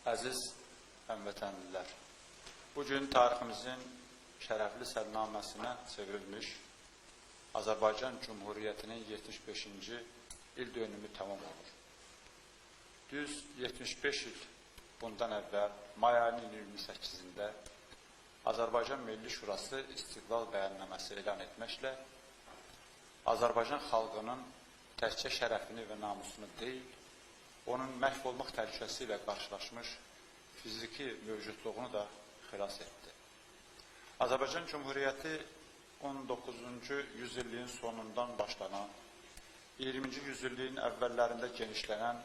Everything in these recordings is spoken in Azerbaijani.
Əziz həmvətənlilər, bugün tariximizin şərəfli sərnaməsinə çevrilmiş Azərbaycan Cumhuriyyətinin 75-ci il dönümü tamam olur. Düz 75 il bundan əvvəl may ayının 28-də Azərbaycan Milli Şurası İstiqlal Bəyənnaməsi elan etməklə Azərbaycan xalqının təkcə şərəfini və namusunu deyil, onun məhv olmaq təhlükəsi ilə qarşılaşmış fiziki mövcudluğunu da xilas etdi. Azərbaycan Cumhuriyyəti 19-cu yüzilliyin sonundan başlanan, 20-ci yüzilliyin əvvəllərində genişlənən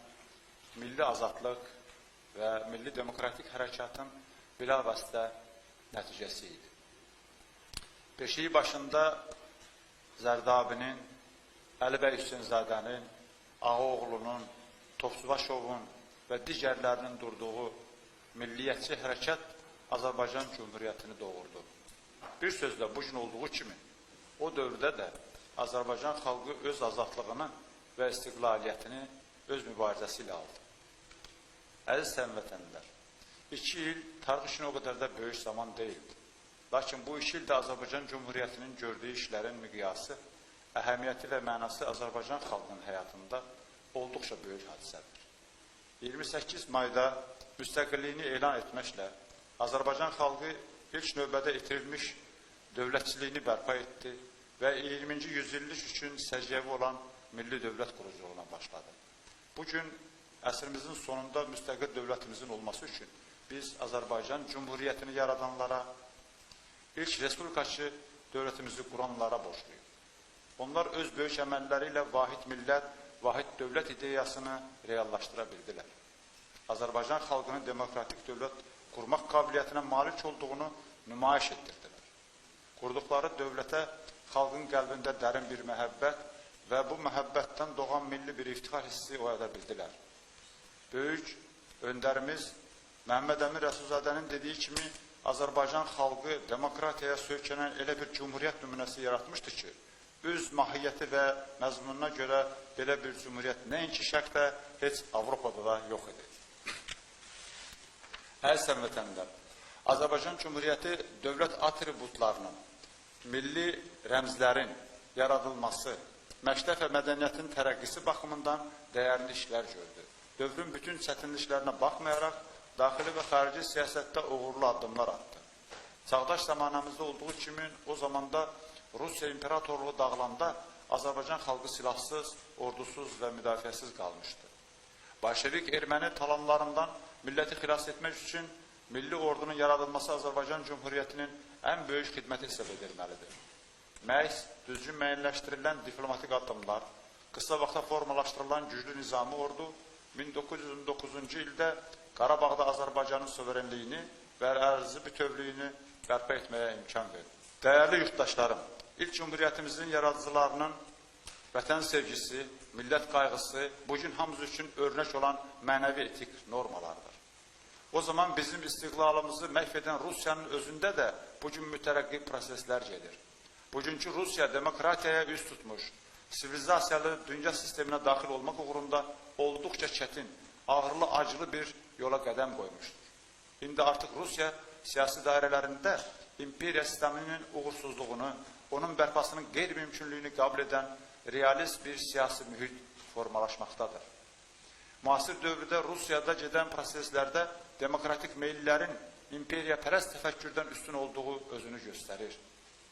milli azadlıq və milli demokratik hərəkatın bilavasitə nəticəsi idi. Beşiyi başında Zərdabinin, Əli bəy Hüseynzadənin, Ağaoğlunun, Topçubaşovun və digərlərinin durduğu milliyyətçi hərəkat Azərbaycan Cumhuriyyətini doğurdu. Bir sözlə, bugün olduğu kimi, o dövrdə də Azərbaycan xalqı öz azadlığını və istiqlaliyyətini öz mübarizəsi ilə aldı. Əziz həmvətənlilər, 2 il tarix üçün o qədər də böyük zaman deyildi. Lakin bu 2 ildə Azərbaycan Cumhuriyyətinin gördüyü işlərin miqyası, əhəmiyyəti və mənası Azərbaycan xalqının həyatında olduqca böyük hadisədir. 28 mayda müstəqilliyini elan etməklə Azərbaycan xalqı ilk növbədə itirilmiş dövlətçiliyini bərpa etdi və 20-ci yüzillik üçün səciyyəvi olan milli dövlət quruculuğuna başladı. Bugün əsrimizin sonunda müstəqil dövlətimizin olması üçün biz Azərbaycan Cumhuriyyətini yaradanlara, ilk respublikaçı dövlətimizi quranlara borcluyuq. Onlar öz böyük əməlləri ilə vahid millət, vahid dövlət ideyasını reallaşdıra bildilər. Azərbaycan xalqının demokratik dövlət qurmaq qabiliyyətinə malik olduğunu nümayiş etdirdilər. Qurduqları dövlətə xalqın qəlbində dərin bir məhəbbət və bu məhəbbətdən doğan milli bir iftixar hissi oyada bildilər. Böyük öndərimiz Məhəmməd Əmin Rəsulzadənin dediyi kimi Azərbaycan xalqı demokratiyaya söykənən elə bir cumhuriyyət nümunəsi yaratmışdı ki, öz mahiyyəti və məzmununa görə belə bir cumhuriyyət nəinki şərqdə, heç Avropada da yox idi. Əziz həmvətənlilər, Azərbaycan Cumhuriyyəti dövlət atributlarının, milli rəmzlərin yaradılması, məktəb və mədəniyyətin tərəqqisi baxımından dəyərli işlər gördü. Dövrün bütün çətinliklərinə baxmayaraq, daxili və xarici siyasətdə uğurlu addımlar attı. Çağdaş zamanımızda olduğu kimi o zamanda Rusiya imperatorluğu dağılanda Azərbaycan xalqı silahsız, ordusuz və müdafiəsiz qalmışdı. Bolşevik erməni talanlarından milləti xilas etmək üçün milli ordunun yaradılması Azərbaycan Cumhuriyyətinin ən böyük xidməti hesab edilməlidir. Məhz düzgün müəyyənləşdirilən diplomatik addımlar, qısa vaxta formalaşdırılan güclü nizami ordu 1919-cu ildə Qarabağda Azərbaycanın suverenliyini və ərazi bütövlüyünü bərpa etməyə imkan verdi. Dəyərli yurttaşlarım, ilk Cumhuriyyətimizin yaradıcılarının vətən sevgisi, millət qayğısı bugün hamımız üçün örnək olan mənəvi etik normalardır. O zaman bizim istiqlalımızı məhv edən Rusiyanın özündə də bugün mütərəqqi proseslər gedir. Bugünkü Rusiya demokratiyaya üz tutmuş, sivilizasiyalı dünya sisteminə daxil olmaq uğrunda olduqca çətin, ağırlı, acılı bir yola qədəm qoymuşdur. İndi artıq Rusiya siyasi dairələrində imperiya sisteminin uğursuzluğunu, onun bərpasının qeyri-mümkünlüyünü qəbul edən realist bir siyasi mühit formalaşmaqdadır. Müasir dövrdə Rusiyada gedən proseslərdə demokratik meyillərin imperiya pərəst təfəkkürdən üstün olduğu özünü göstərir.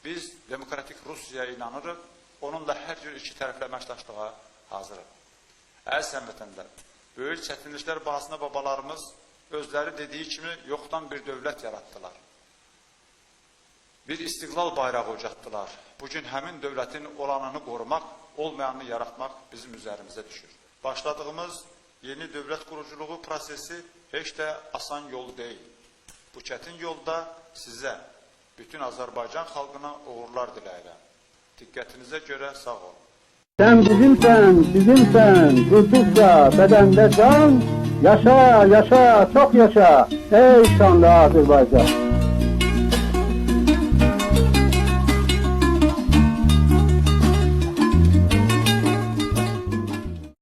Biz demokratik Rusiyaya inanırıq, onunla hər cür iki tərəfli əməkdaşlığa hazırıq. Əziz həmvətənlər, böyük çətinliklər bahasına babalarımız özləri dediyi kimi yoxdan bir dövlət yaratdılar. Bir istiqlal bayrağı ucatdılar. Bugün həmin dövlətin olanını qorumaq, olmayanını yaratmaq bizim üzərimizə düşür. Başladığımız yeni dövlət quruculuğu prosesi heç də asan yol deyil. Bu çətin yolda sizə, bütün Azərbaycan xalqına uğurlar diləyirəm. Diqqətinizə görə sağ olun. Sen bizimsen, durdukça bedende can, yaşa, yaşa, çok yaşa, ey şanlı Azerbaycan.